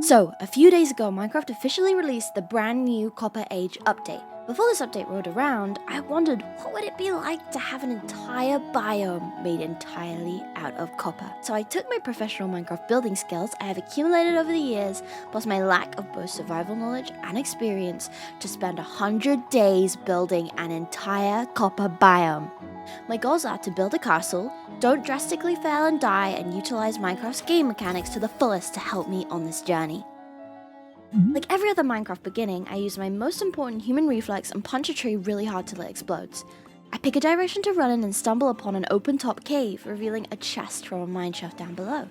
So, a few days ago, Minecraft officially released the brand new Copper Age update. Before this update rolled around, I wondered what would it be like to have an entire biome made entirely out of copper. So I took my professional Minecraft building skills I have accumulated over the years, plus my lack of both survival knowledge and experience, to spend 100 days building an entire copper biome. My goals are to build a castle, don't drastically fail and die, and utilize Minecraft's game mechanics to the fullest to help me on this journey. Like every other Minecraft beginning, I use my most important human reflex and punch a tree really hard till it explodes. I pick a direction to run in and stumble upon an open top cave, revealing a chest from a mineshaft down below.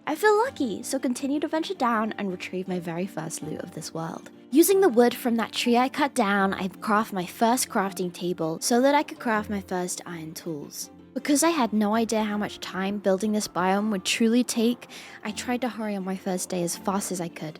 I feel lucky, so continue to venture down and retrieve my very first loot of this world. Using the wood from that tree I cut down, I craft my first crafting table so that I could craft my first iron tools. Because I had no idea how much time building this biome would truly take, I tried to hurry on my first day as fast as I could.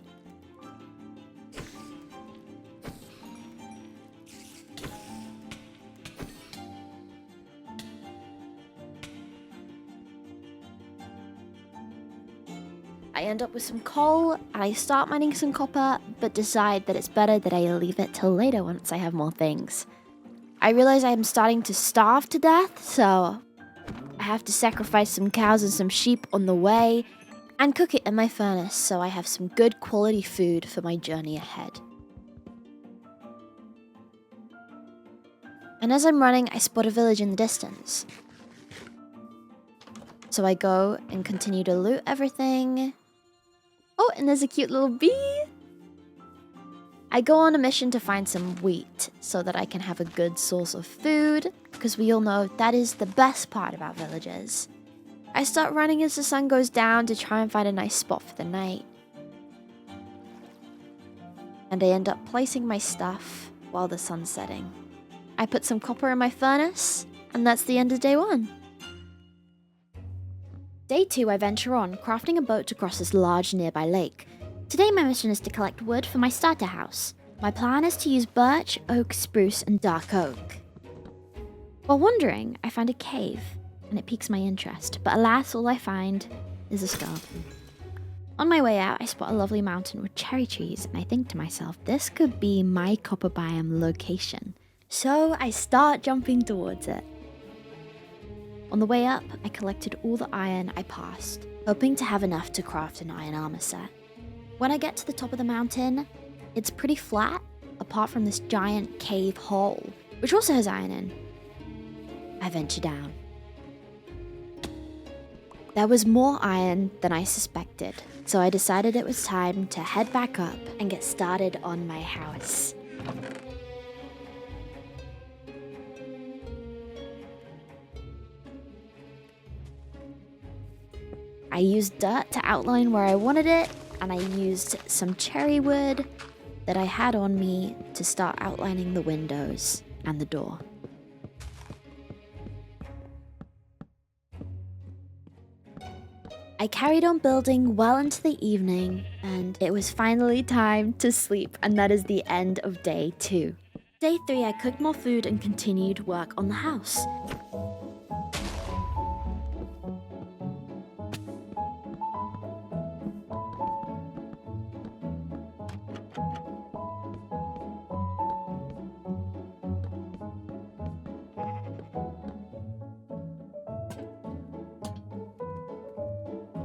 I end up with some coal, and I start mining some copper, but decide that it's better that I leave it till later once I have more things. I realize I am starting to starve to death, so I have to sacrifice some cows and some sheep on the way, and cook it in my furnace so I have some good quality food for my journey ahead. And as I'm running, I spot a village in the distance. So I go and continue to loot everything. Oh, and there's a cute little bee. I go on a mission to find some wheat so that I can have a good source of food, because we all know that is the best part about villages. I start running as the sun goes down to try and find a nice spot for the night. And I end up placing my stuff while the sun's setting. I put some copper in my furnace, and that's the end of day 1. Day 2, I venture on, crafting a boat to cross this large nearby lake. Today my mission is to collect wood for my starter house. My plan is to use birch, oak, spruce, and dark oak. While wandering, I find a cave, and it piques my interest, but alas, all I find is a skeleton. On my way out, I spot a lovely mountain with cherry trees, and I think to myself, this could be my copper biome location. So I start jumping towards it. On the way up, I collected all the iron I passed, hoping to have enough to craft an iron armor set. When I get to the top of the mountain, it's pretty flat, apart from this giant cave hole, which also has iron in. I venture down. There was more iron than I suspected, so I decided it was time to head back up and get started on my house. I used dirt to outline where I wanted it, and I used some cherry wood that I had on me to start outlining the windows and the door. I carried on building well into the evening, and it was finally time to sleep, and that is the end of day 2. Day 3, I cooked more food and continued work on the house.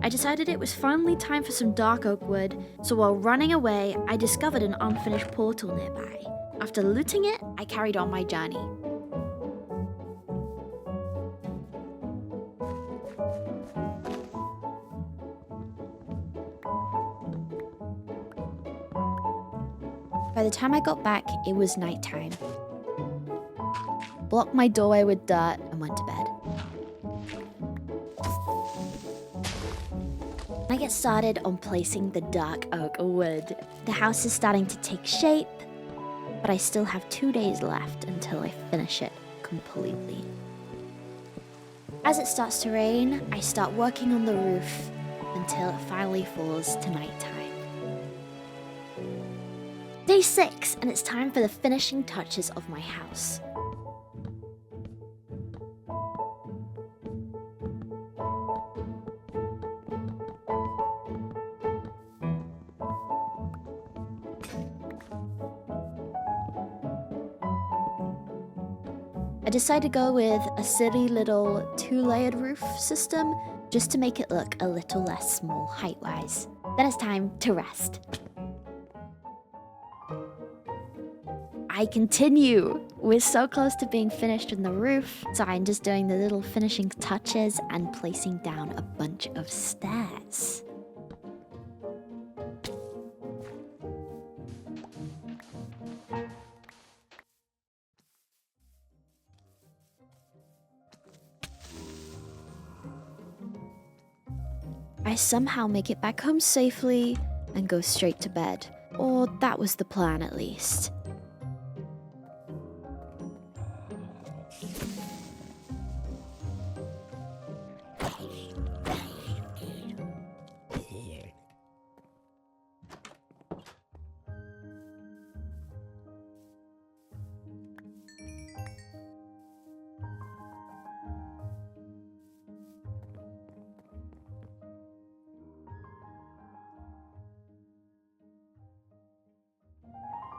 I decided it was finally time for some dark oak wood, so while running away, I discovered an unfinished portal nearby. After looting it, I carried on my journey. By the time I got back, it was nighttime. Blocked my doorway with dirt and went to bed. I get started on placing the dark oak wood. The house is starting to take shape, but I still have 2 days left until I finish it completely. As it starts to rain, I start working on the roof until it finally falls to nighttime. Day 6, and it's time for the finishing touches of my house. I decided to go with a silly little 2-layered roof system just to make it look a little less small height-wise. Then it's time to rest. I continue. We're so close to being finished in the roof, so I'm just doing the little finishing touches and placing down a bunch of stairs. I somehow make it back home safely and go straight to bed. Or that was the plan at least.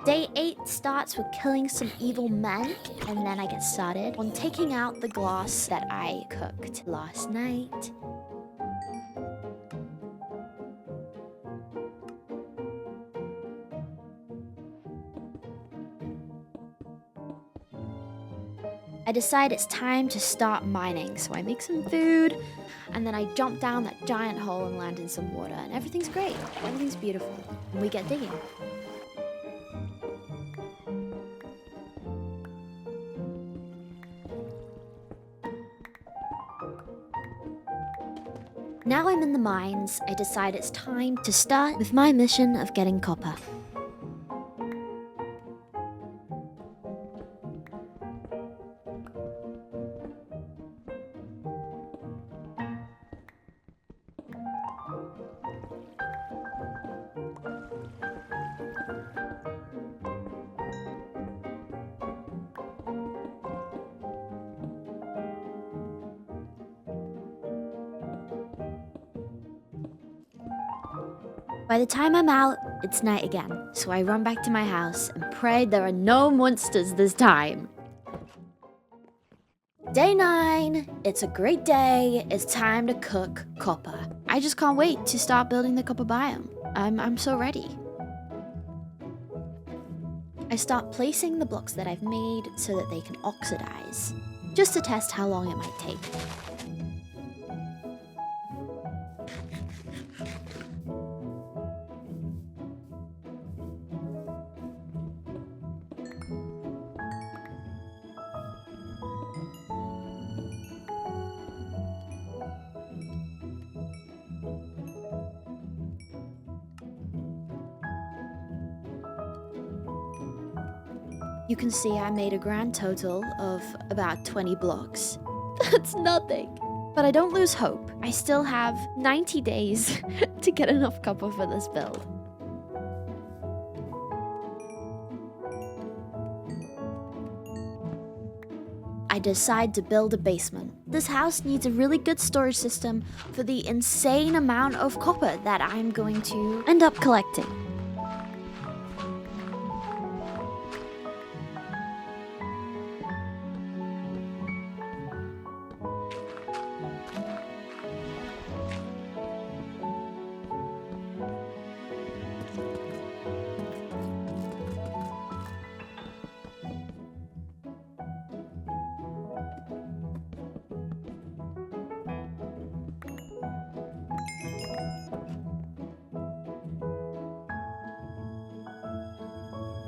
Day 8 starts with killing some evil men, and then I get started on taking out the glass that I cooked last night. I decide it's time to start mining, so I make some food, and then I jump down that giant hole and land in some water, and everything's great, everything's beautiful, and we get digging. Now I'm in the mines, I decide it's time to start with my mission of getting copper. By the time I'm out, it's night again, so I run back to my house and pray there are no monsters this time. Day 9, it's a great day, it's time to cook copper. I just can't wait to start building the copper biome. I'm so ready. I start placing the blocks that I've made so that they can oxidize, just to test how long it might take. You can see I made a grand total of about 20 blocks. That's nothing. But I don't lose hope. I still have 90 days to get enough copper for this build. I decide to build a basement. This house needs a really good storage system for the insane amount of copper that I'm going to end up collecting.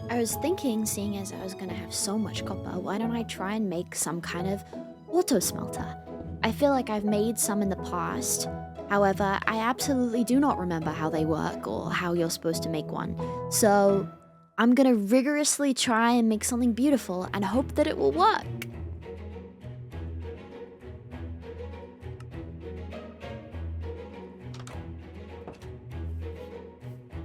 I was thinking, seeing as I was gonna have so much copper, why don't I try and make some kind of auto smelter? I feel like I've made some in the past. However, I absolutely do not remember how they work or how you're supposed to make one. So I'm gonna rigorously try and make something beautiful and hope that it will work.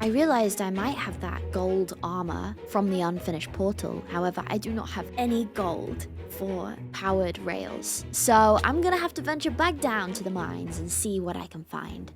I realized I might have that gold armor from the unfinished portal. However, I do not have any gold for powered rails. So I'm gonna have to venture back down to the mines and see what I can find.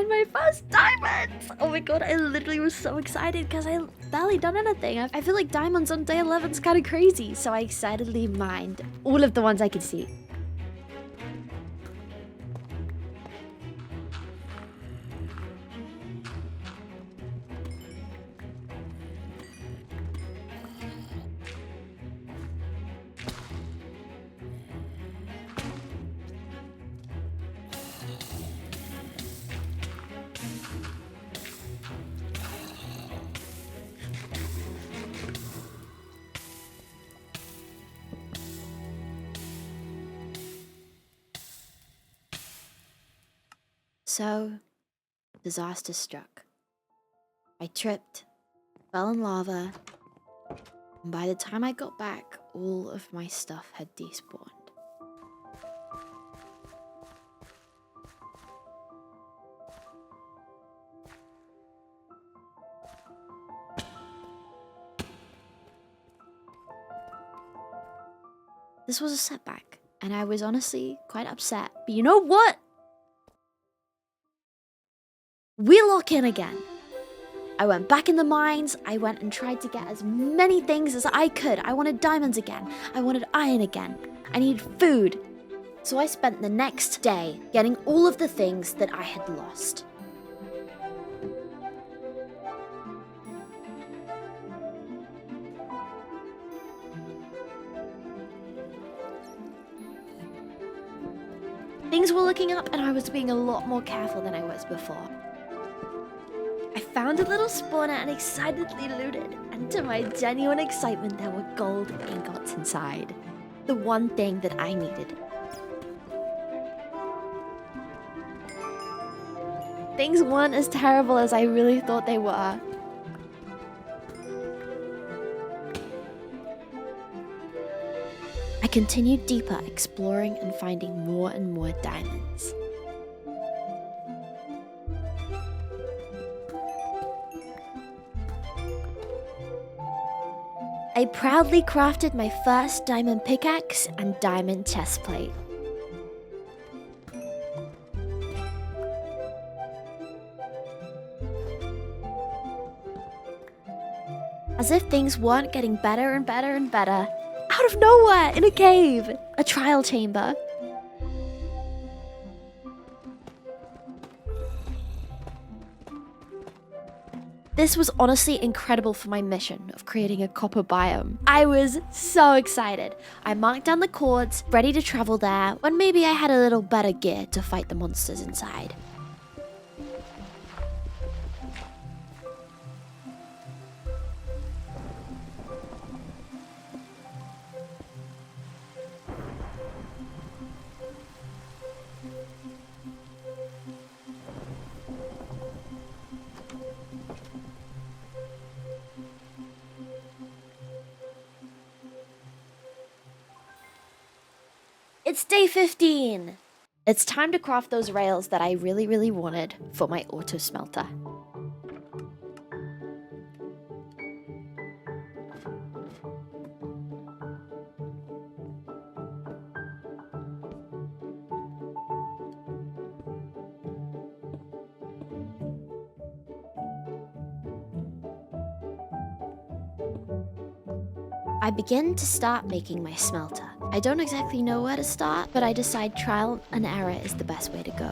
find my first diamonds! Oh my god, I literally was so excited because I barely done anything. I feel like diamonds on day 11 is kind of crazy, so I excitedly mined all of the ones I could see. So, disaster struck. I tripped, fell in lava, and by the time I got back, all of my stuff had despawned. This was a setback, and I was honestly quite upset. But you know what? We lock in again. I went back in the mines. I went and tried to get as many things as I could. I wanted diamonds again. I wanted iron again. I needed food. So I spent the next day getting all of the things that I had lost. Things were looking up and I was being a lot more careful than I was before. I found a little spawner and excitedly looted, and to my genuine excitement there were gold ingots inside. The one thing that I needed. Things weren't as terrible as I really thought they were. I continued deeper, exploring and finding more and more diamonds. I proudly crafted my first diamond pickaxe and diamond chestplate. As if things weren't getting better and better and better, out of nowhere, in a cave, a trial chamber. This was honestly incredible for my mission of creating a copper biome. I was so excited. I marked down the coords, ready to travel there, when maybe I had a little better gear to fight the monsters inside. It's day 15! It's time to craft those rails that I really wanted for my auto smelter. I begin to start making my smelter. I don't exactly know where to start, but I decide trial and error is the best way to go.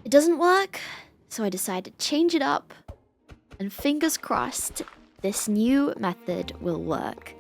It doesn't work, so I decide to change it up, and fingers crossed, this new method will work.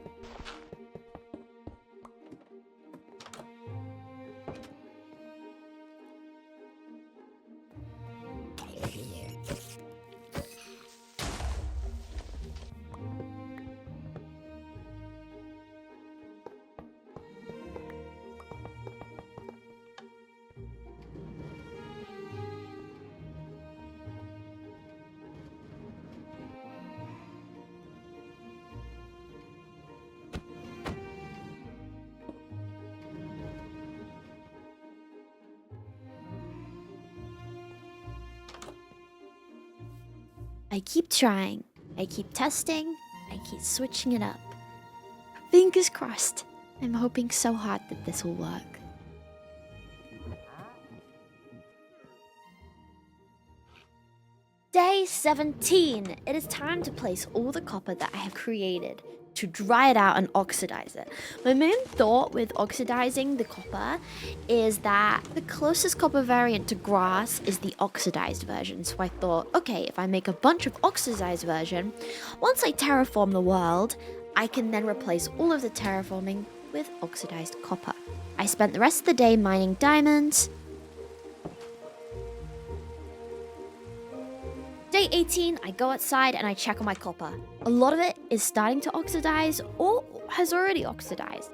I keep trying, I keep testing, I keep switching it up. Fingers crossed. I'm hoping so hard that this will work. Day 17. It is time to place all the copper that I have created to dry it out and oxidize it. My main thought with oxidizing the copper is that the closest copper variant to grass is the oxidized version. So I thought, okay, if I make a bunch of oxidized version, once I terraform the world, I can then replace all of the terraforming with oxidized copper. I spent the rest of the day mining diamonds. Day 18, I go outside and I check on my copper. A lot of it is starting to oxidize or has already oxidized.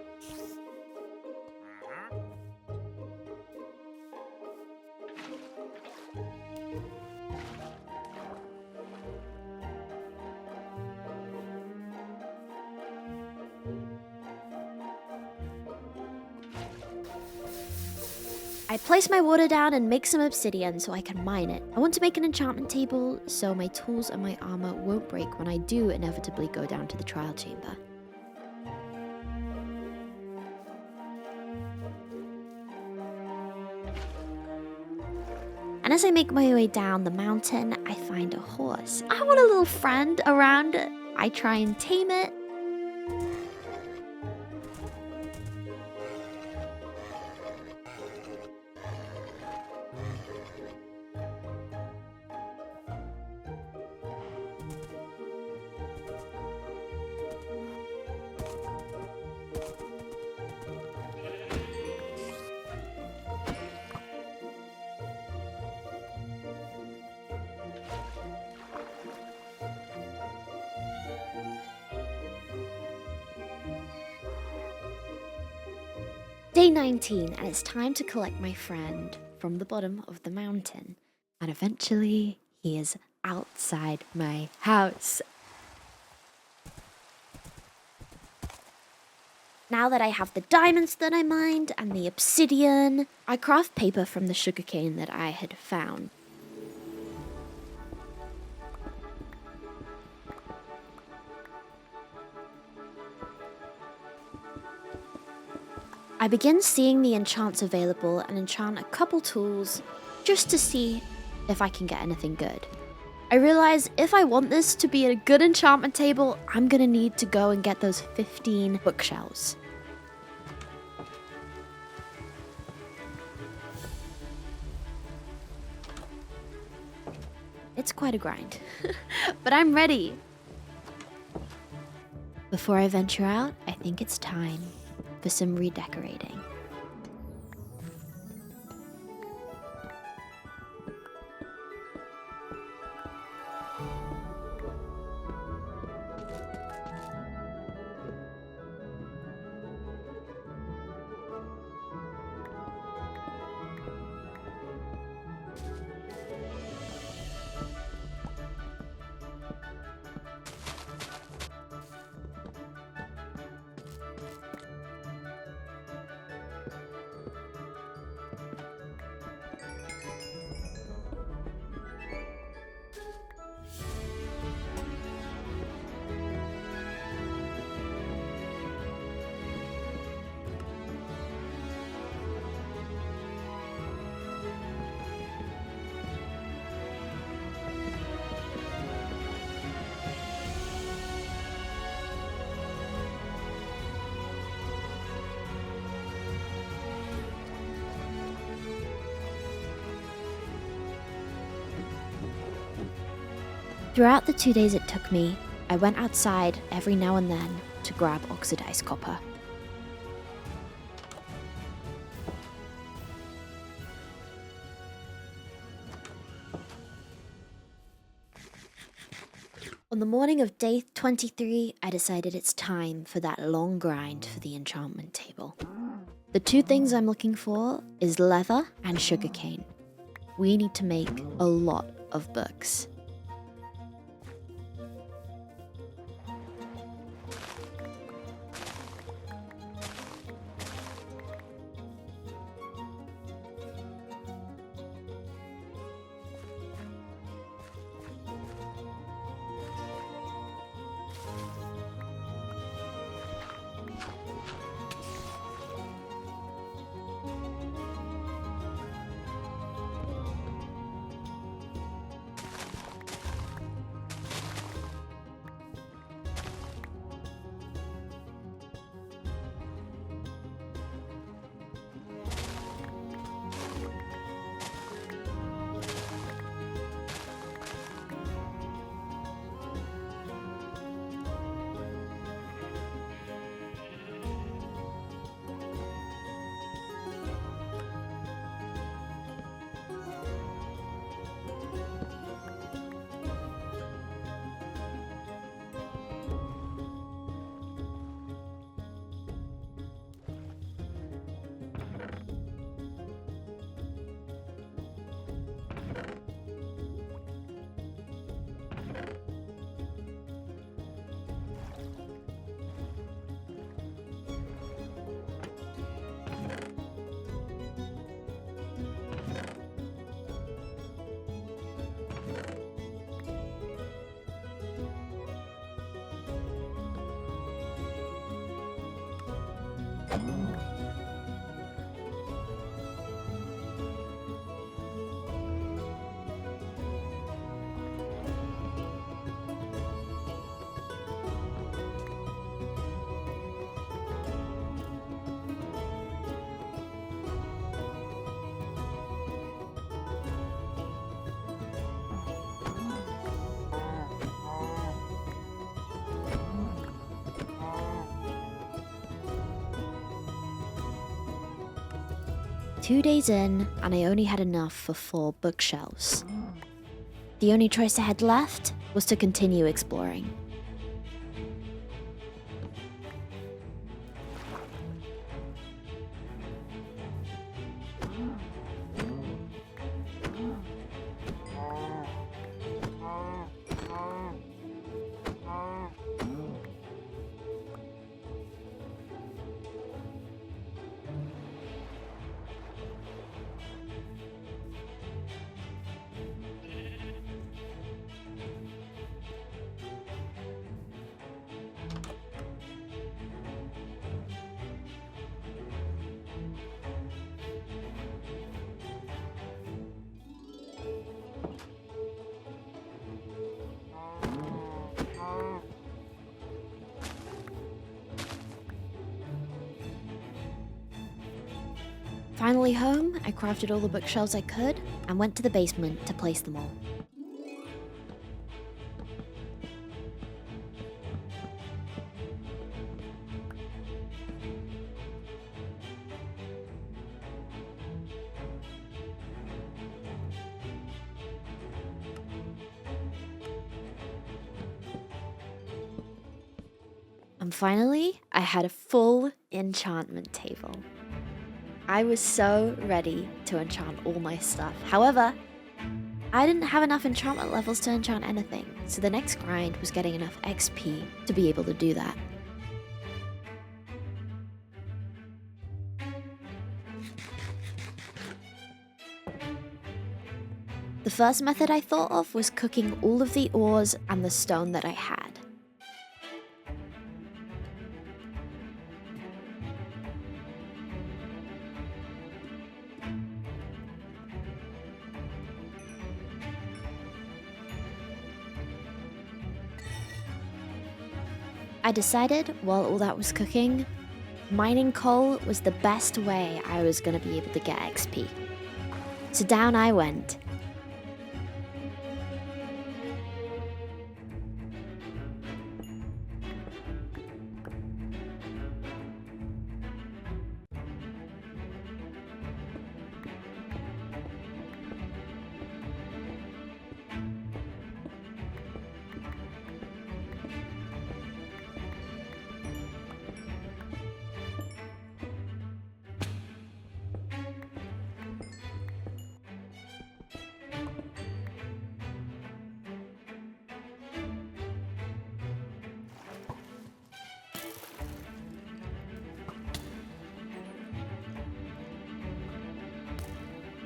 I place my water down and make some obsidian so I can mine it. I want to make an enchantment table so my tools and my armor won't break when I do inevitably go down to the trial chamber. And as I make my way down the mountain, I find a horse. I want a little friend around. I try and tame it. Day 19, and it's time to collect my friend from the bottom of the mountain. And eventually, he is outside my house. Now that I have the diamonds that I mined and the obsidian, I craft paper from the sugarcane that I had found. I begin seeing the enchants available and enchant a couple tools just to see if I can get anything good. I realize if I want this to be a good enchantment table, I'm gonna need to go and get those 15 bookshelves. It's quite a grind, but I'm ready. Before I venture out, I think it's time for some redecorating. Throughout the 2 days it took me, I went outside every now and then to grab oxidized copper. On the morning of day 23, I decided it's time for that long grind for the enchantment table. The two things I'm looking for is leather and sugarcane. We need to make a lot of books. Two days in, and I only had enough for 4 bookshelves. The only choice I had left was to continue exploring. Finally home, I crafted all the bookshelves I could and went to the basement to place them all. And finally, I had a full enchantment table. I was so ready to enchant all my stuff. However, I didn't have enough enchantment levels to enchant anything, so the next grind was getting enough XP to be able to do that. The first method I thought of was cooking all of the ores and the stone that I had. I decided, while all that was cooking, mining coal was the best way I was going to be able to get XP. So down I went.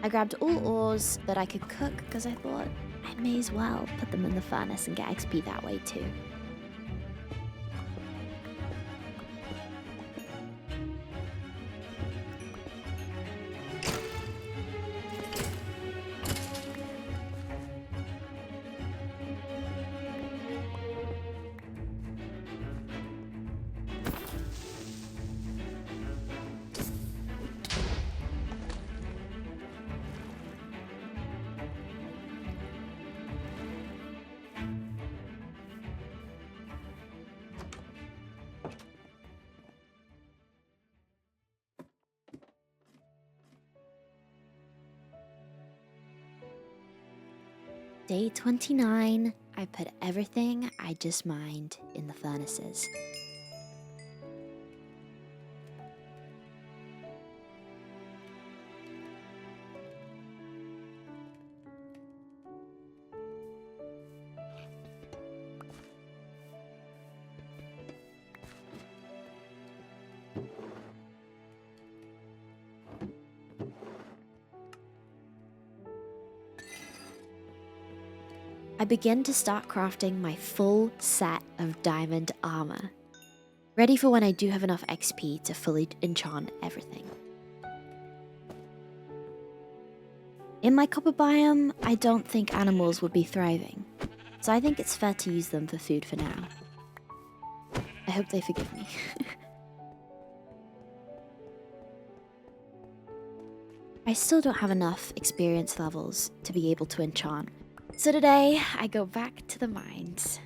I grabbed all ores that I could cook because I thought I may as well put them in the furnace and get XP that way too. Day 29, I put everything I just mined in the furnaces. I begin to start crafting my full set of diamond armor, ready for when I do have enough XP to fully enchant everything. In my copper biome, I don't think animals would be thriving, so I think it's fair to use them for food for now. I hope they forgive me. I still don't have enough experience levels to be able to enchant. So today, I go back to the mines.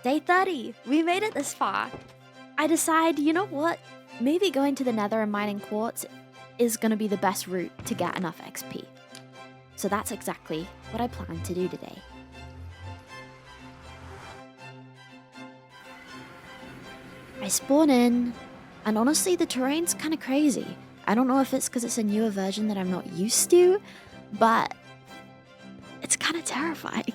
Day 30, we made it this far. I decide, you know what? Maybe going to the nether and mining quartz is gonna be the best route to get enough XP. So that's exactly what I plan to do today. I spawn in, and honestly the terrain's kinda crazy. I don't know if it's because it's a newer version that I'm not used to, but it's kinda terrifying.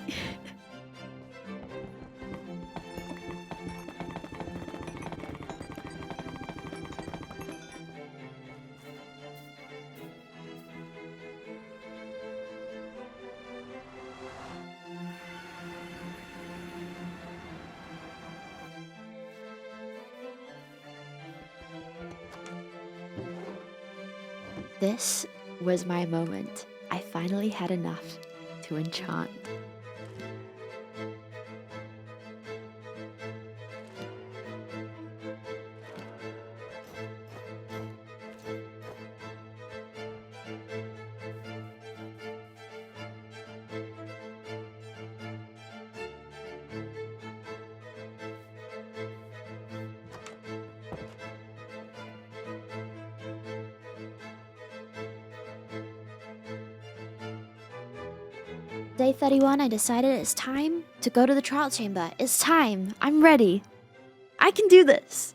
This was my moment. I finally had enough to enchant. Day 31, I decided it's time to go to the trial chamber. It's time. I'm ready. I can do this.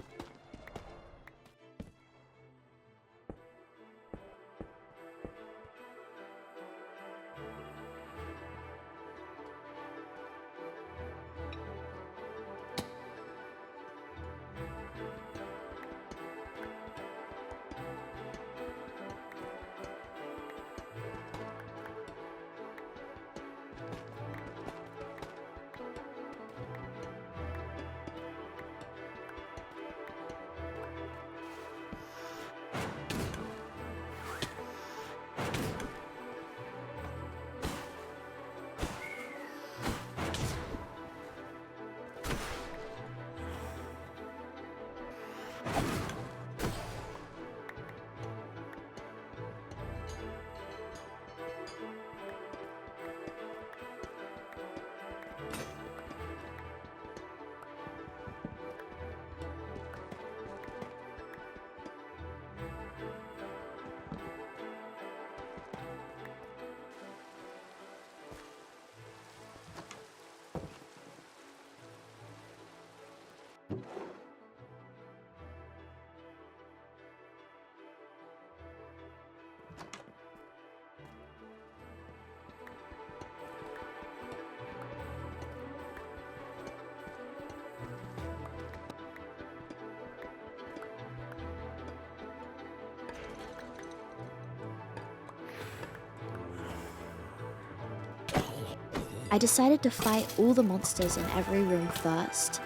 I decided to fight all the monsters in every room first,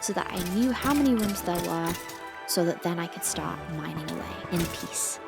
so that I knew how many rooms there were, so that then I could start mining away in peace.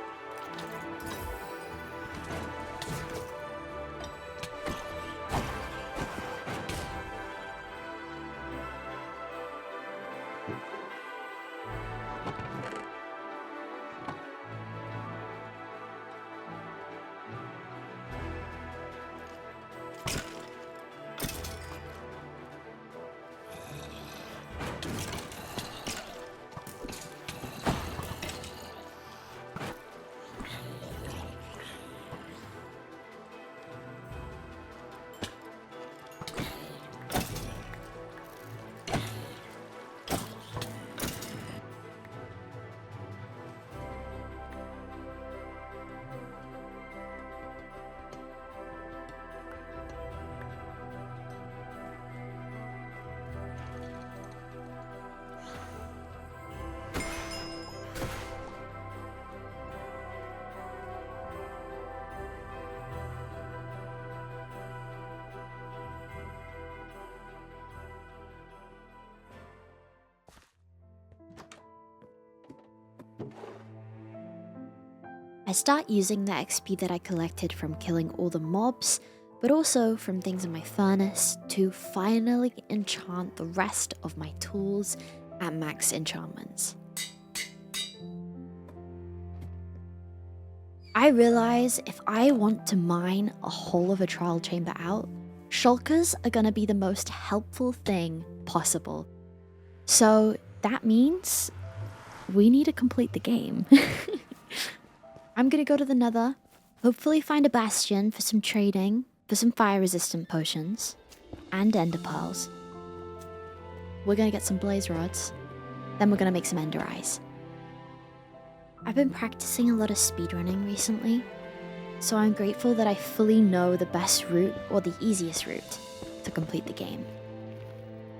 I start using the XP that I collected from killing all the mobs, but also from things in my furnace to finally enchant the rest of my tools at max enchantments. I realize if I want to mine a whole of a trial chamber out, shulkers are gonna be the most helpful thing possible. So that means we need to complete the game. I'm gonna go to the Nether, hopefully find a bastion for some trading, for some fire-resistant potions, and ender pearls. We're gonna get some blaze rods, then we're gonna make some ender eyes. I've been practicing a lot of speedrunning recently, so I'm grateful that I fully know the best route or the easiest route to complete the game.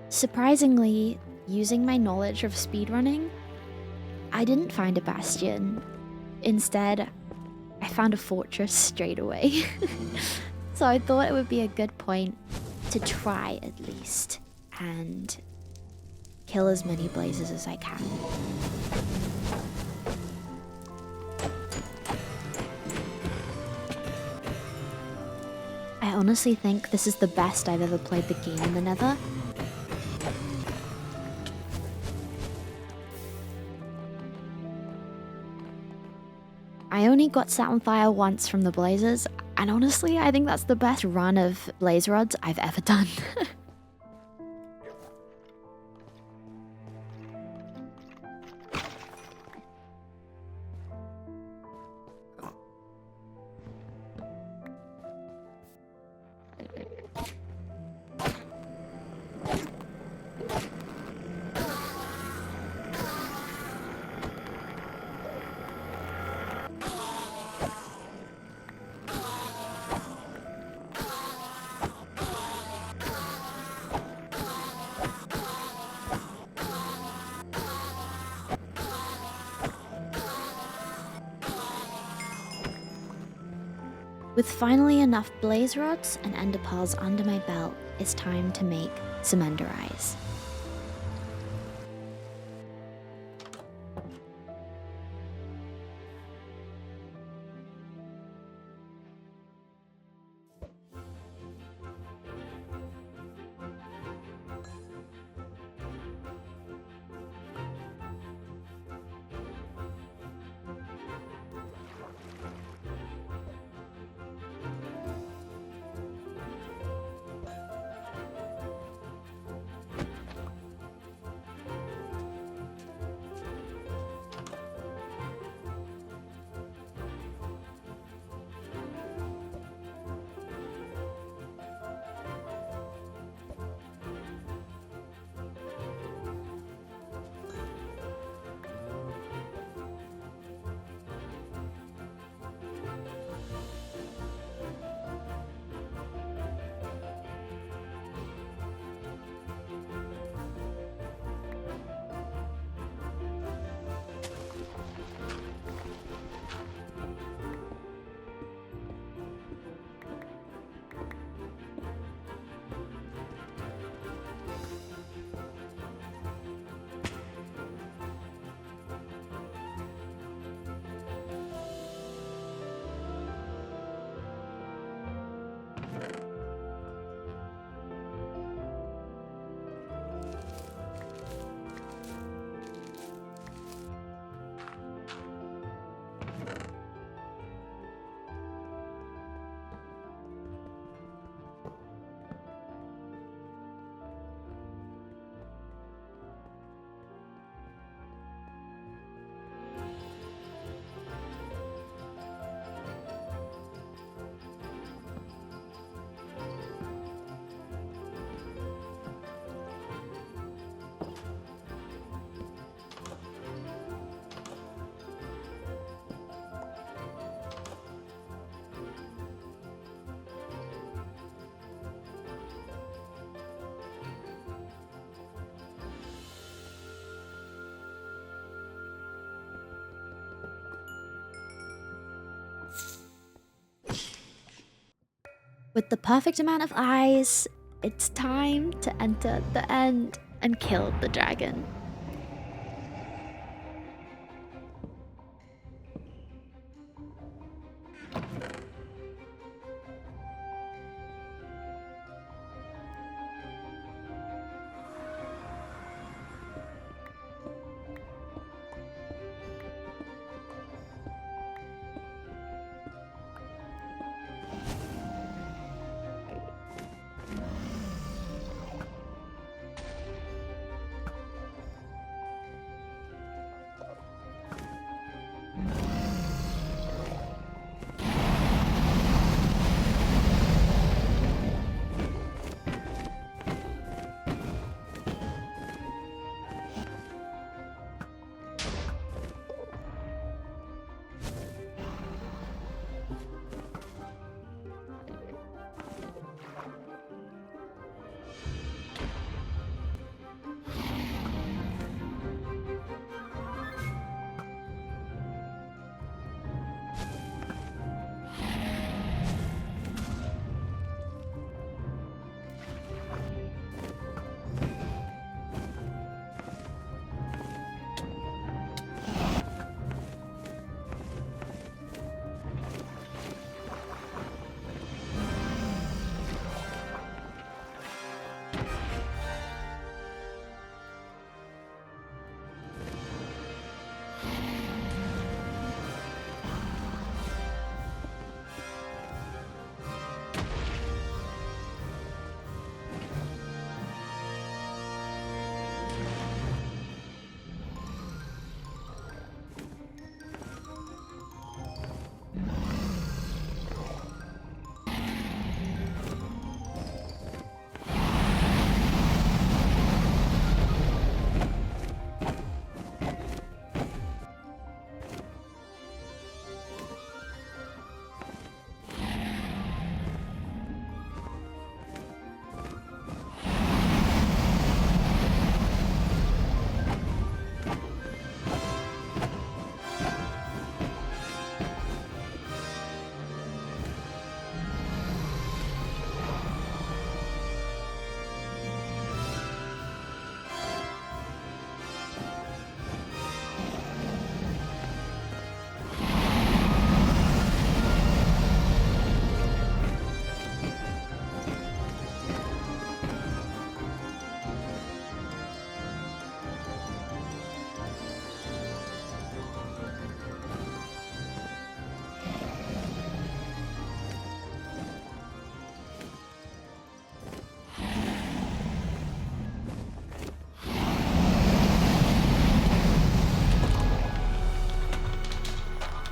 Surprisingly, using my knowledge of speedrunning, I didn't find a bastion. Instead, I found a fortress straight away. So I thought it would be a good point to try at least and kill as many blazes as I can. I honestly think this is the best I've ever played the game in the Nether. I only got set on fire once from the blazes, and honestly, I think that's the best run of blaze rods I've ever done. With finally enough blaze rods and ender pearls under my belt, it's time to make some ender eyes. With the perfect amount of eyes, it's time to enter the end and kill the dragon.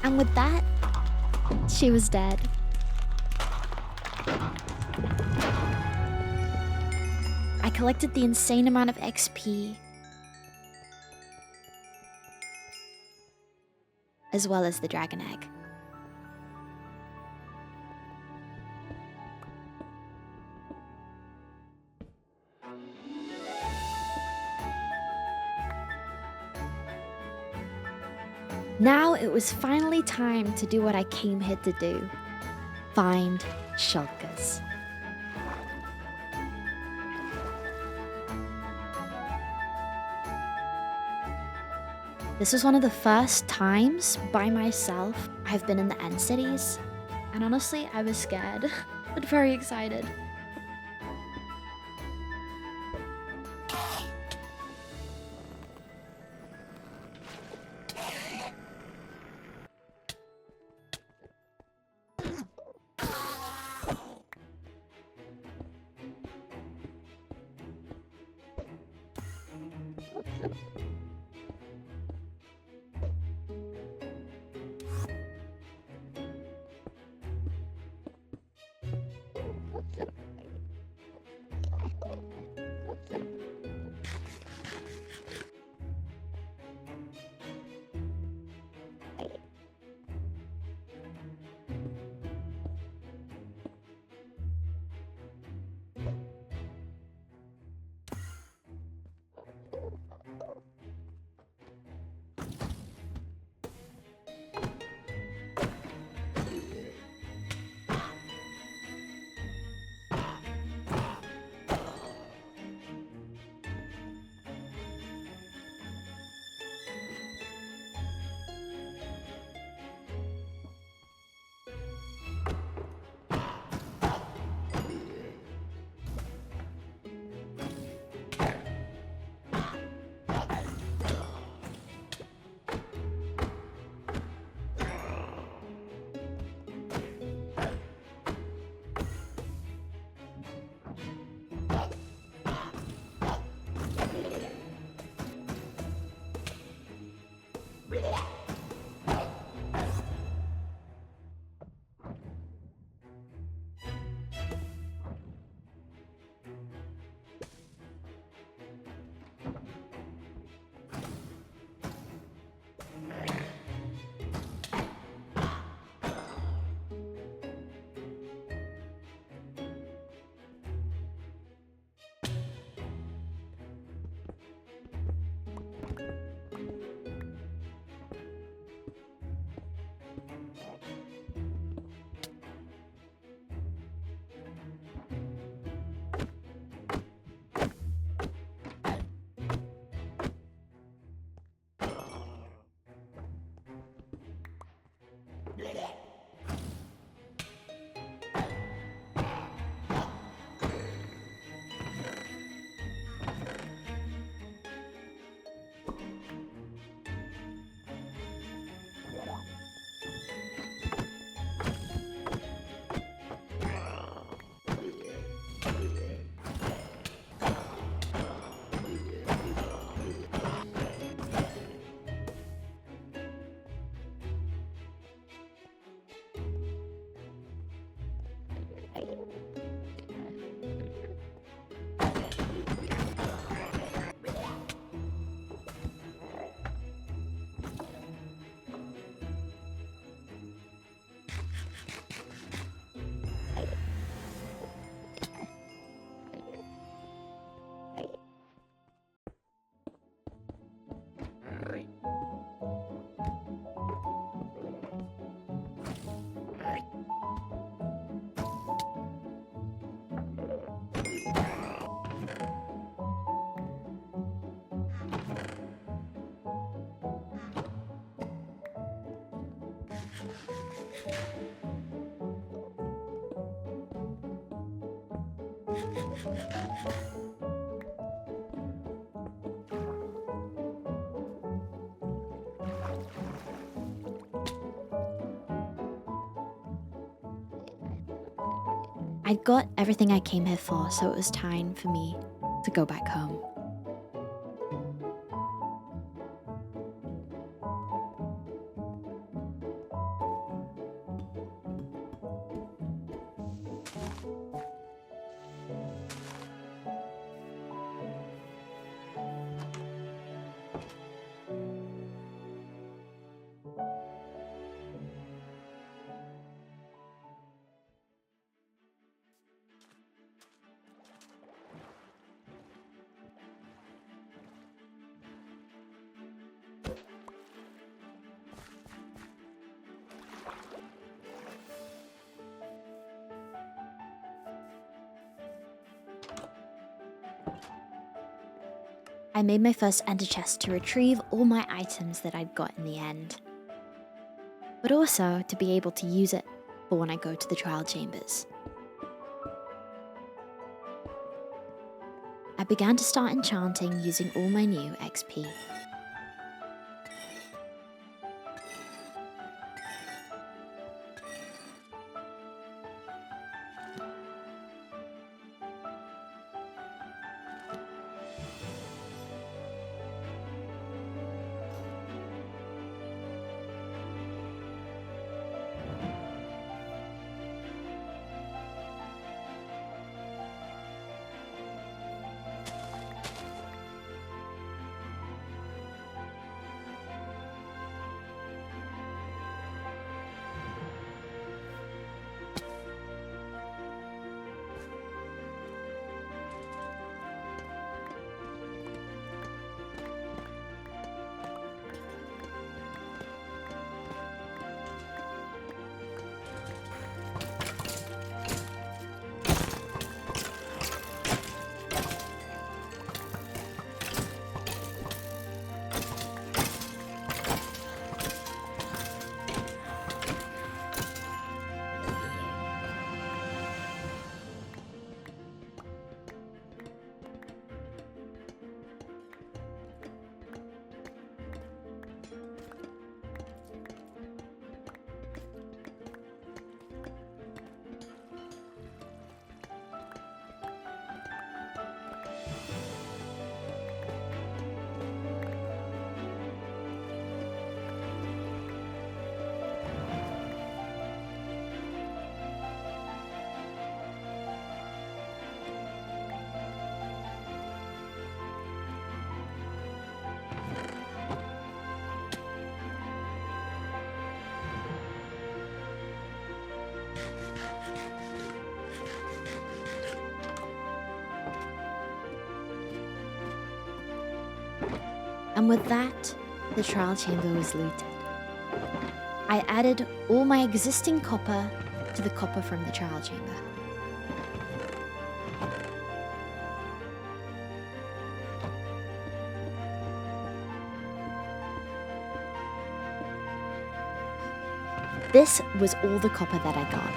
And with that, she was dead. I collected the insane amount of XP, as well as the dragon egg. Now it was finally time to do what I came here to do. Find shulkers. This was one of the first times by myself I've been in the end cities, and honestly I was scared, but very excited. I'd got everything I came here for, so it was time for me to go back home. I made my first ender chest to retrieve all my items that I'd got in the end, but also to be able to use it for when I go to the trial chambers. I began to start enchanting using all my new XP. And with that, the trial chamber was looted. I added all my existing copper to the copper from the trial chamber. This was all the copper that I got.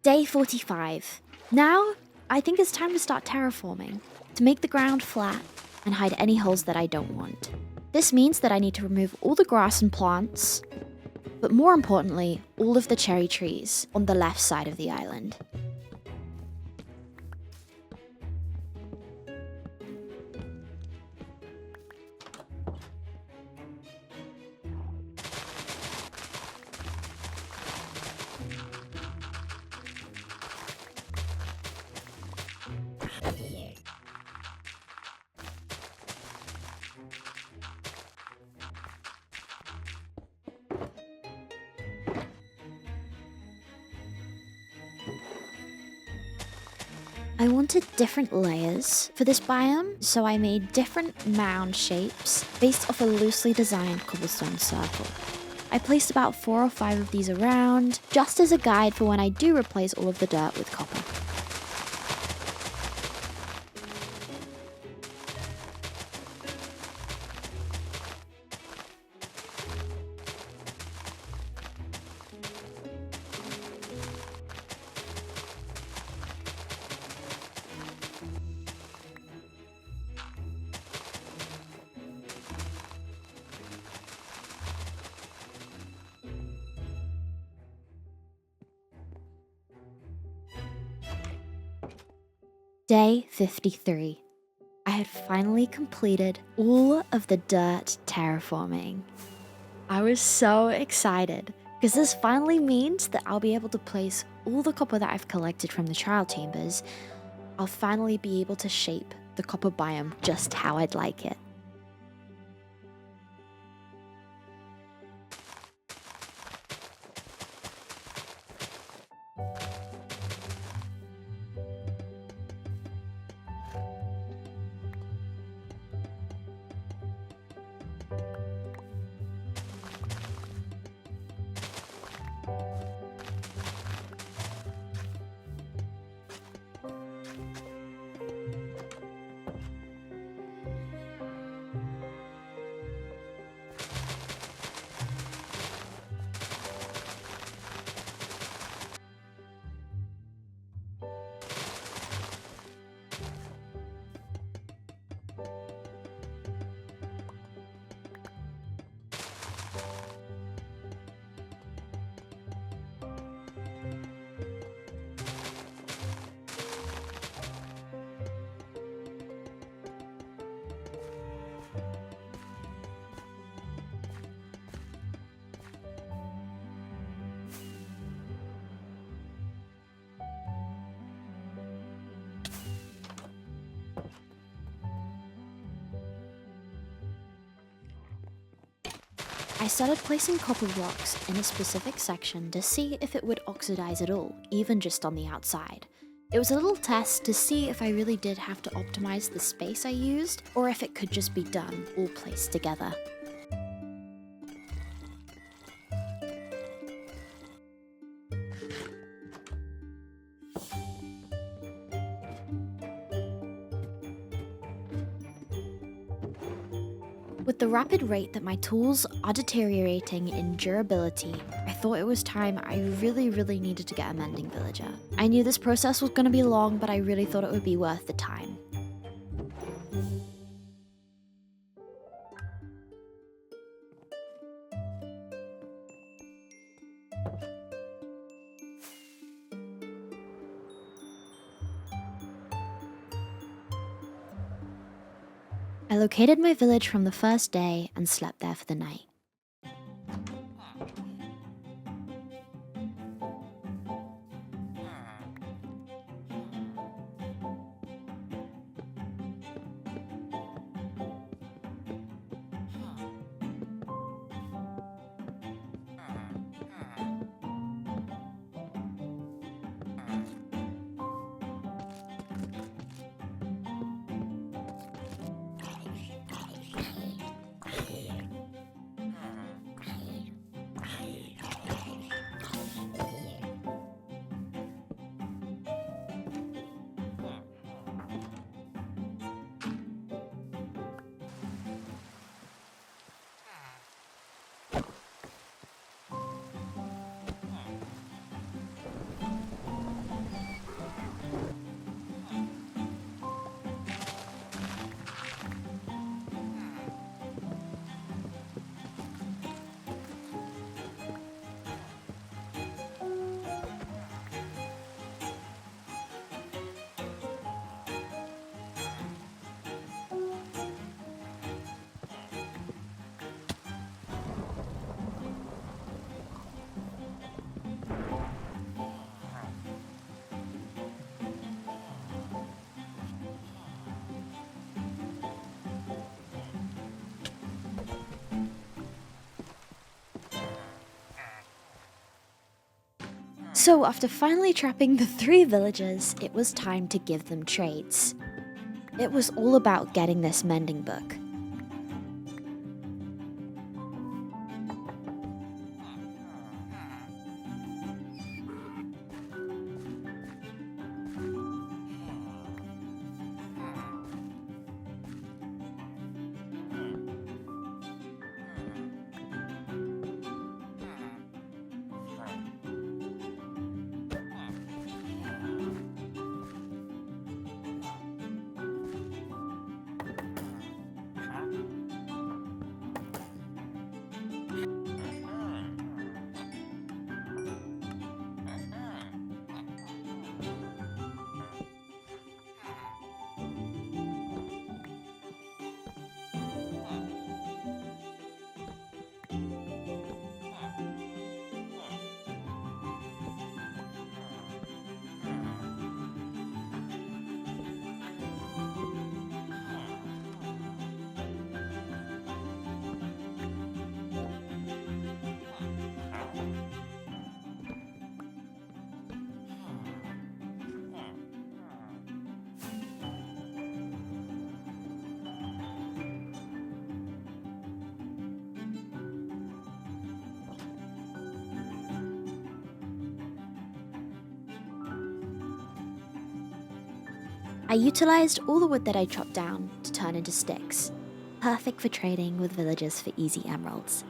Day 45. Now, I think it's time to start terraforming, to make the ground flat and hide any holes that I don't want. This means that I need to remove all the grass and plants, but more importantly, all of the cherry trees on the left side of the island. I wanted different layers for this biome, so I made different mound shapes based off a loosely designed cobblestone circle. I placed about 4 or 5 of these around, just as a guide for when I do replace all of the dirt with copper. Day 53. I had finally completed all of the dirt terraforming. I was so excited because this finally means that I'll be able to place all the copper that I've collected from the trial chambers. I'll finally be able to shape the copper biome just how I'd like it. I started placing copper blocks in a specific section to see if it would oxidize at all, even just on the outside. It was a little test to see if I really did have to optimize the space I used, or if it could just be done all placed together. With the rapid rate that my tools are deteriorating in durability, I thought it was time I really needed to get a mending villager. I knew this process was going to be long, but I really thought it would be worth the time. I located my village from the first day and slept there for the night. So after finally trapping the 3 villagers, it was time to give them trades. It was all about getting this mending book. I utilized all the wood that I chopped down to turn into sticks, perfect for trading with villagers for easy emeralds.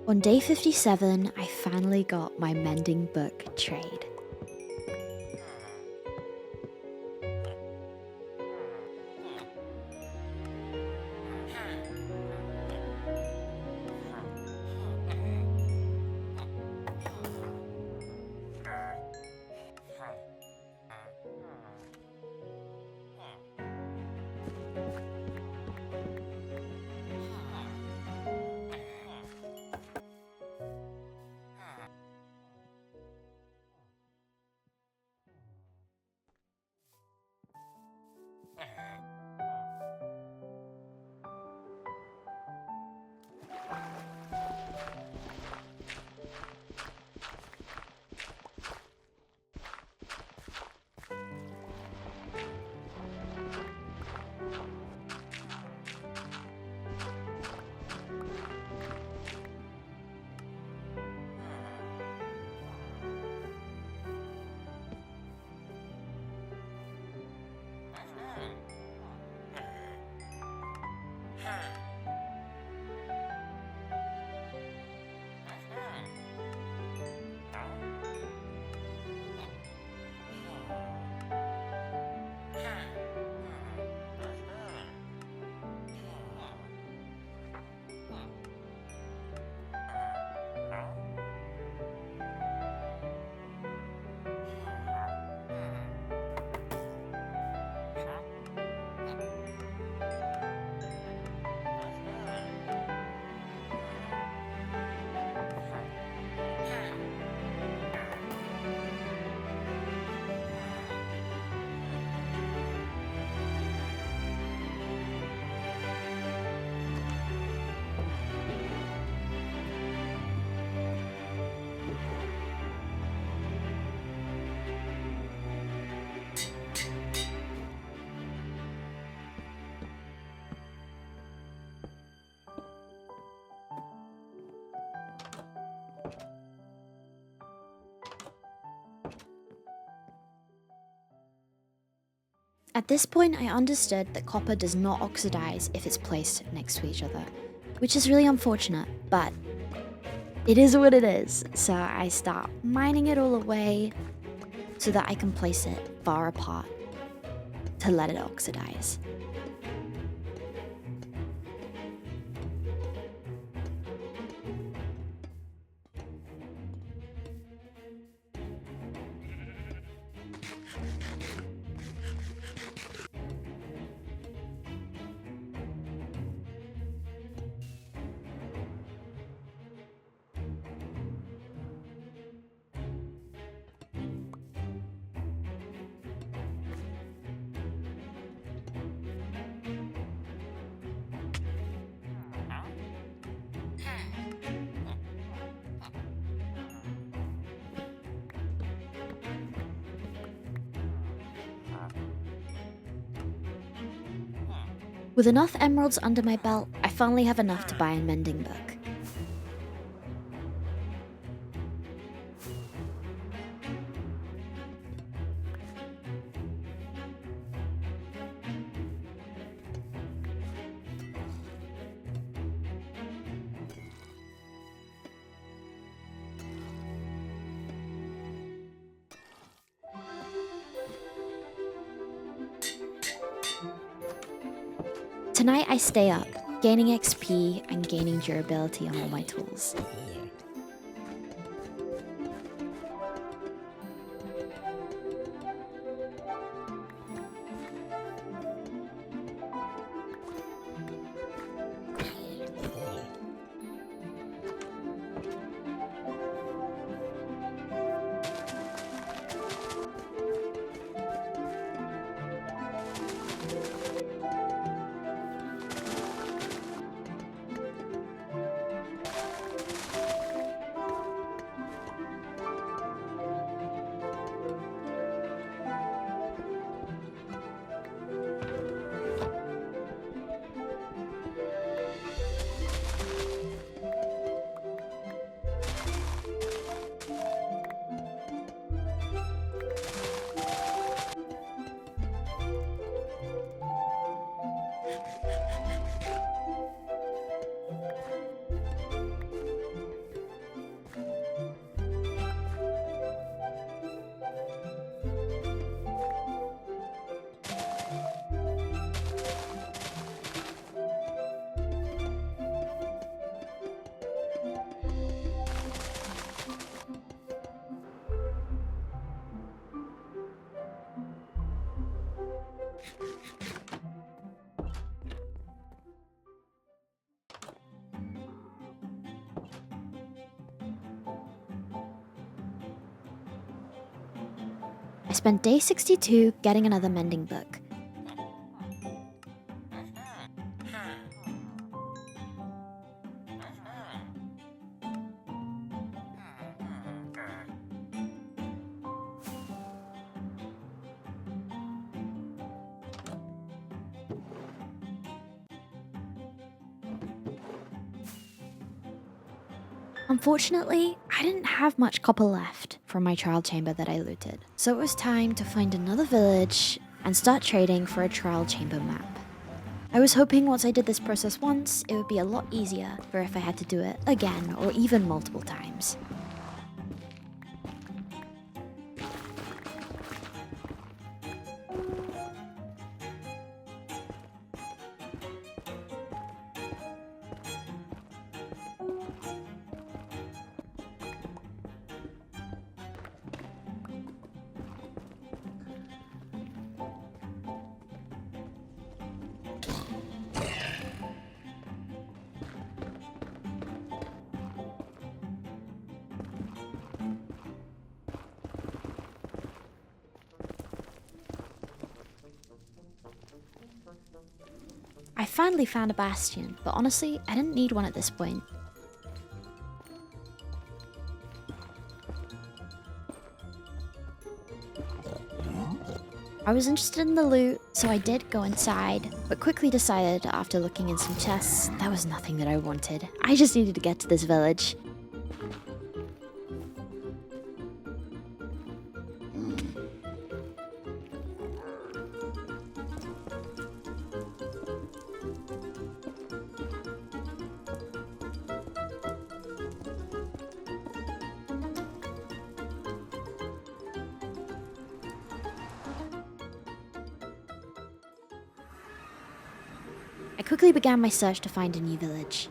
On day 57, I finally got my mending book trade. At this point, I understood that copper does not oxidize if it's placed next to each other, which is really unfortunate, but it is what it is. So I start mining it all away so that I can place it far apart to let it oxidize. With enough emeralds under my belt, I finally have enough to buy a mending book. Tonight I stay up, gaining XP and gaining durability on all my tools. I spent day 62 getting another mending book. Unfortunately, I didn't have much copper left from my trial chamber that I looted, so it was time to find another village and start trading for a trial chamber map. I was hoping once I did this process once, it would be a lot easier for if I had to do it again or even multiple times. I finally found a bastion, but honestly, I didn't need one at this point. I was interested in the loot, so I did go inside, but quickly decided after looking in some chests, that was nothing that I wanted. I just needed to get to this village. I quickly began my search to find a new village.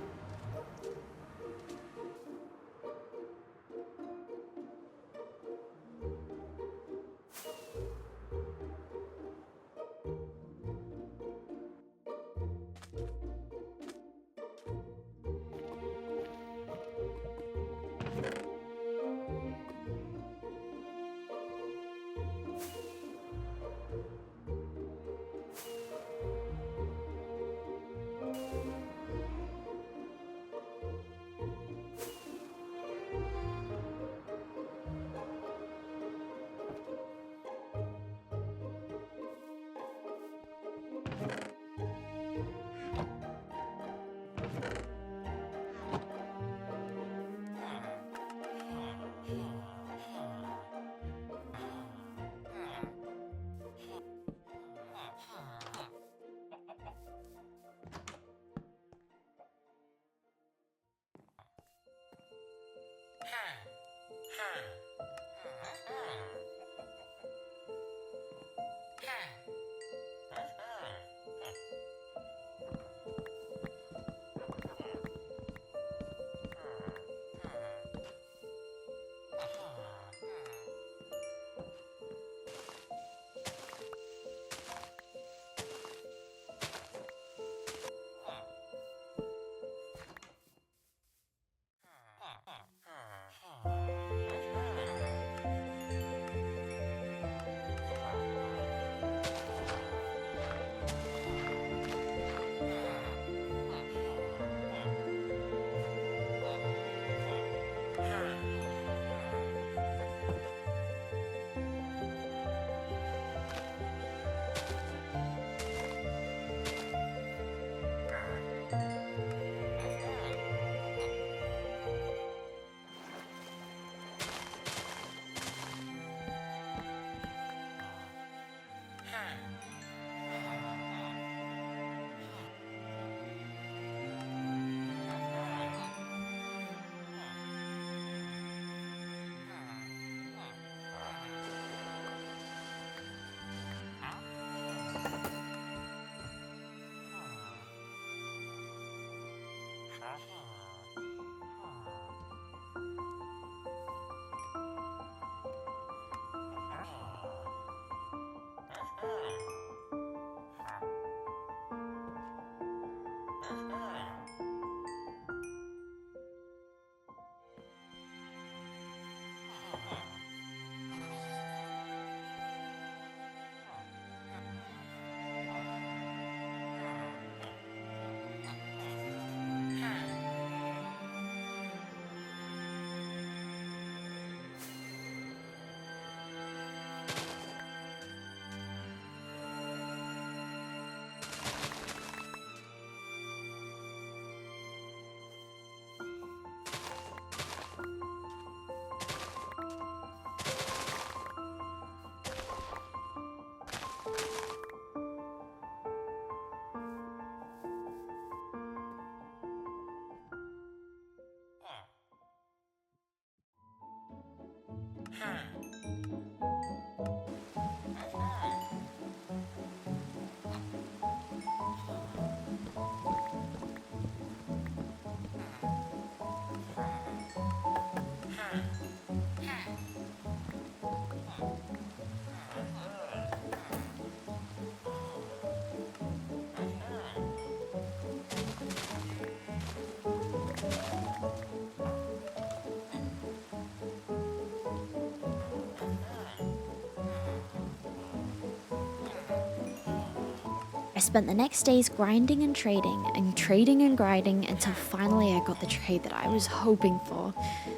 I spent the next days grinding and trading and grinding until finally I got the trade that I was hoping for,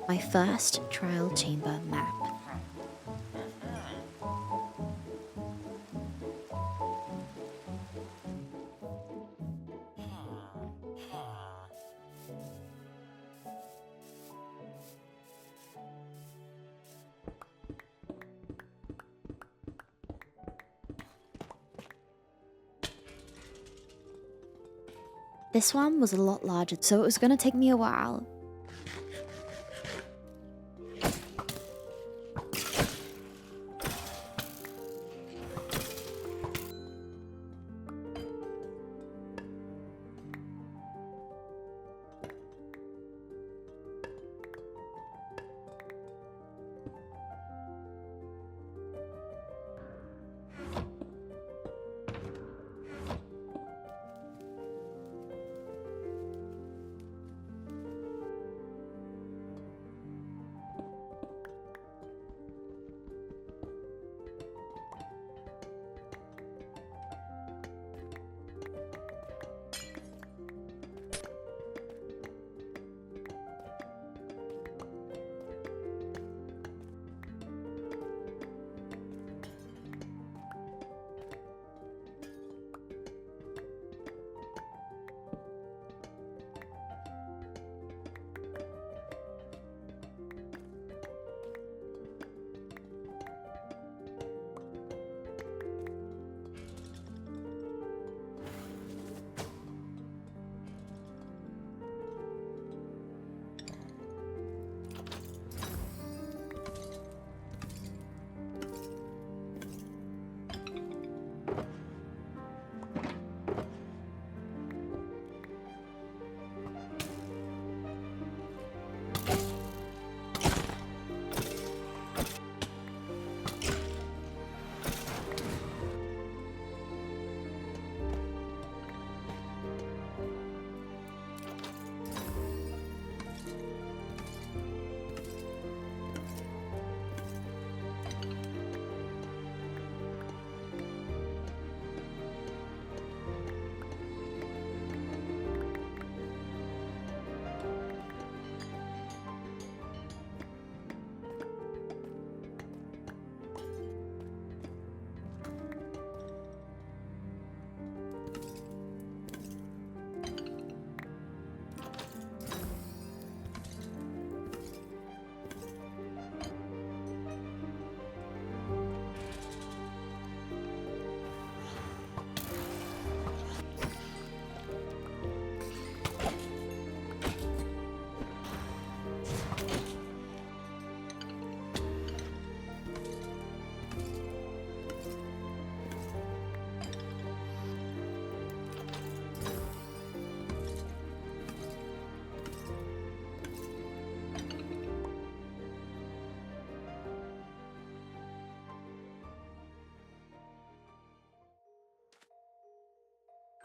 my first trial chamber map. This one was a lot larger, so it was going to take me a while.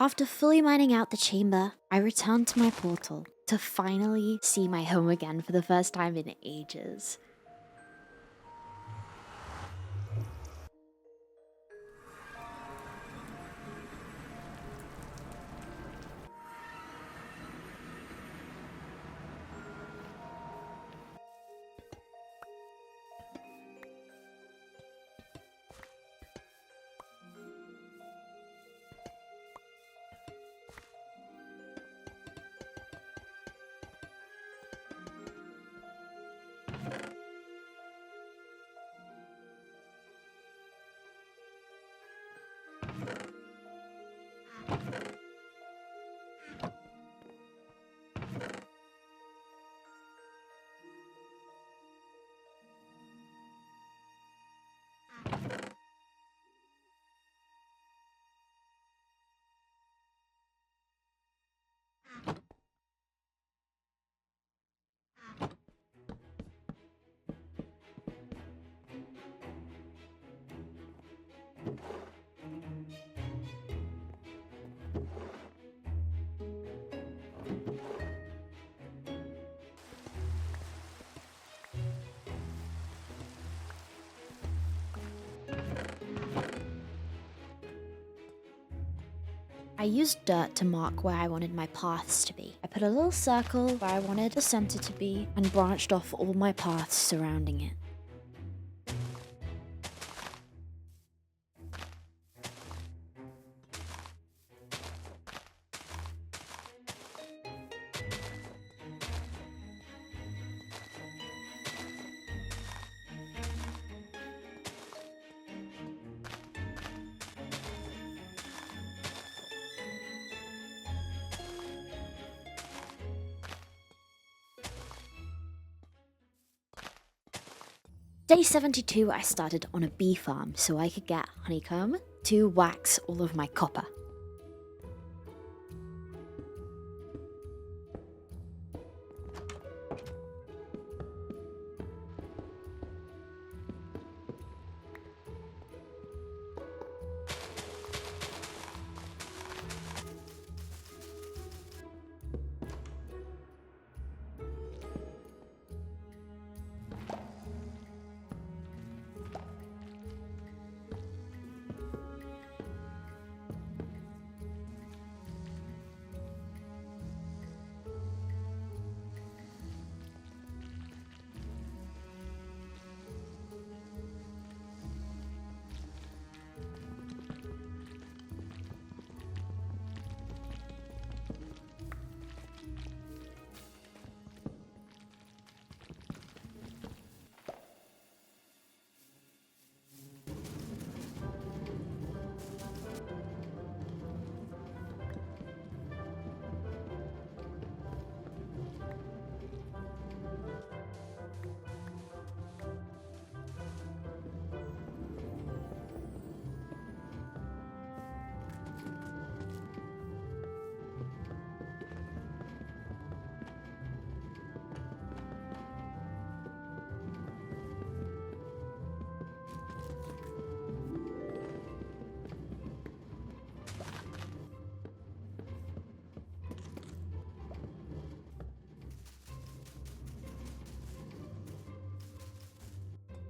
After fully mining out the chamber, I returned to my portal to finally see my home again for the first time in ages. I used dirt to mark where I wanted my paths to be. I put a little circle where I wanted the center to be and branched off all my paths surrounding it. Day 72, I started on a bee farm so I could get honeycomb to wax all of my copper.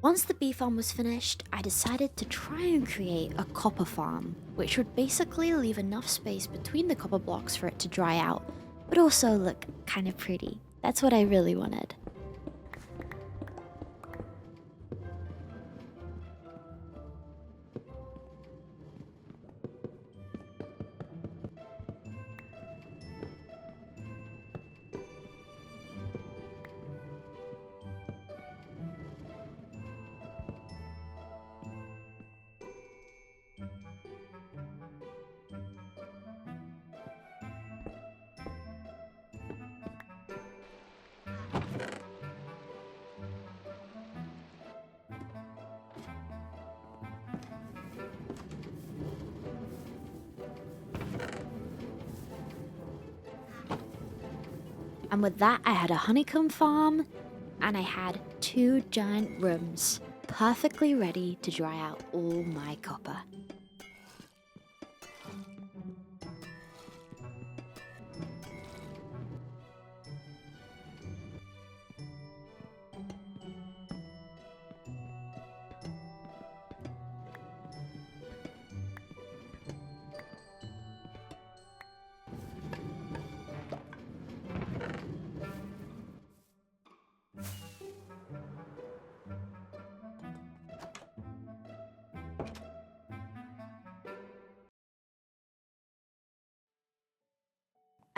Once the bee farm was finished, I decided to try and create a copper farm, which would basically leave enough space between the copper blocks for it to dry out, but also look kind of pretty. That's what I really wanted. And with that, I had a honeycomb farm, and I had 2 giant rooms, perfectly ready to dry out all my copper.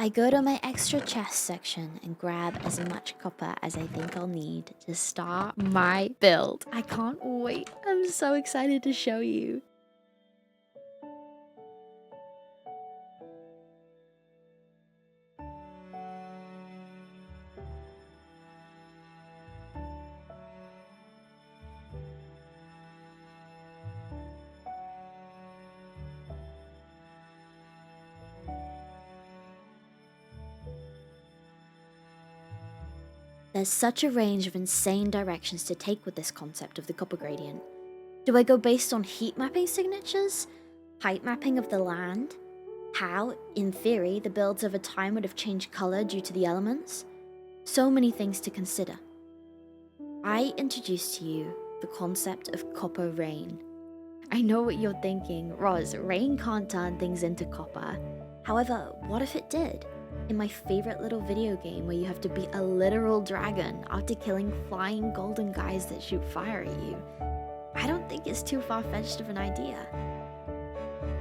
I go to my extra chest section and grab as much copper as I think I'll need to start my build. I can't wait. I'm so excited to show you. There's such a range of insane directions to take with this concept of the copper gradient. Do I go based on heat mapping signatures? Height mapping of the land? How, in theory, the builds over time would have changed color due to the elements? So many things to consider. I introduced to you the concept of copper rain. I know what you're thinking, Ros, rain can't turn things into copper. However, what if it did? In my favorite little video game where you have to be a literal dragon after killing flying golden guys that shoot fire at you. I don't think it's too far-fetched of an idea.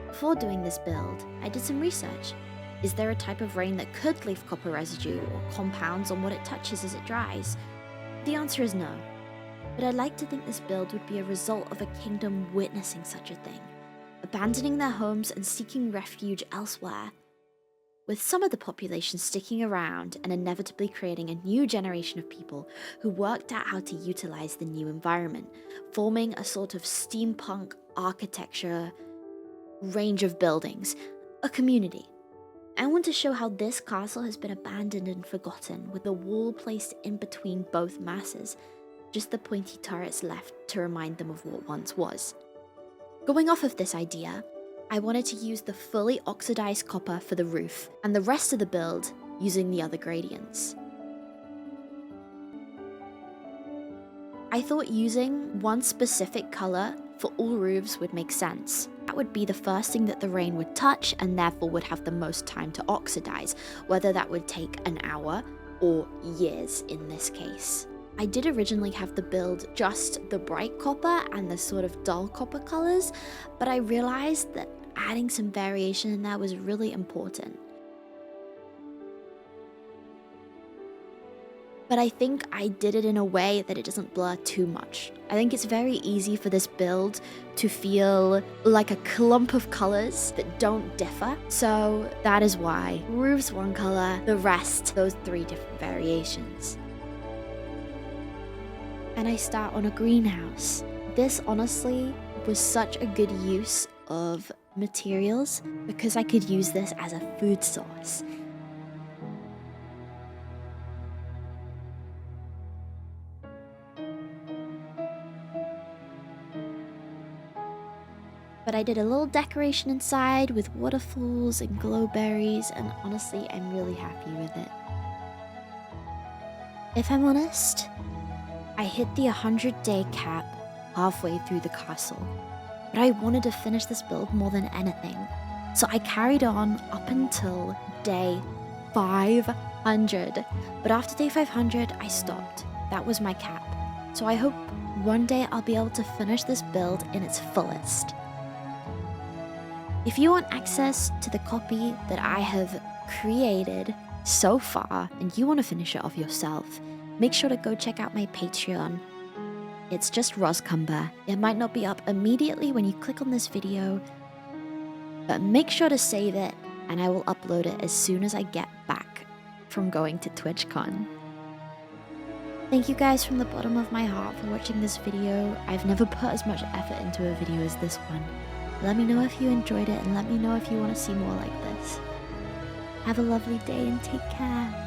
Before doing this build, I did some research. Is there a type of rain that could leave copper residue or compounds on what it touches as it dries? The answer is no. But I'd like to think this build would be a result of a kingdom witnessing such a thing, abandoning their homes and seeking refuge elsewhere, with some of the population sticking around and inevitably creating a new generation of people who worked out how to utilize the new environment, forming a sort of steampunk architecture range of buildings, a community. I want to show how this castle has been abandoned and forgotten, with the wall placed in between both masses, just the pointy turrets left to remind them of what once was. Going off of this idea, I wanted to use the fully oxidized copper for the roof, and the rest of the build using the other gradients. I thought using one specific color for all roofs would make sense. That would be the first thing that the rain would touch and therefore would have the most time to oxidize, whether that would take an hour or years in this case. I did originally have the build just the bright copper and the sort of dull copper colors, but I realized that adding some variation in there was really important. But I think I did it in a way that it doesn't blur too much. I think it's very easy for this build to feel like a clump of colors that don't differ. So that is why roofs one color, the rest, those 3 different variations. And I start on a greenhouse. This honestly was such a good use of materials because I could use this as a food source. But I did a little decoration inside with waterfalls and glowberries, and honestly, I'm really happy with it. If I'm honest, I hit the 100-day cap halfway through the castle, but I wanted to finish this build more than anything, so I carried on up until day 500. But after day 500, I stopped. That was my cap. So I hope one day I'll be able to finish this build in its fullest. If you want access to the copy that I have created so far and you want to finish it off yourself, make sure to go check out my Patreon. It's just Roscumber. It might not be up immediately when you click on this video, but make sure to save it and I will upload it as soon as I get back from going to TwitchCon. Thank you guys from the bottom of my heart for watching this video. I've never put as much effort into a video as this one. Let me know if you enjoyed it and let me know if you want to see more like this. Have a lovely day and take care.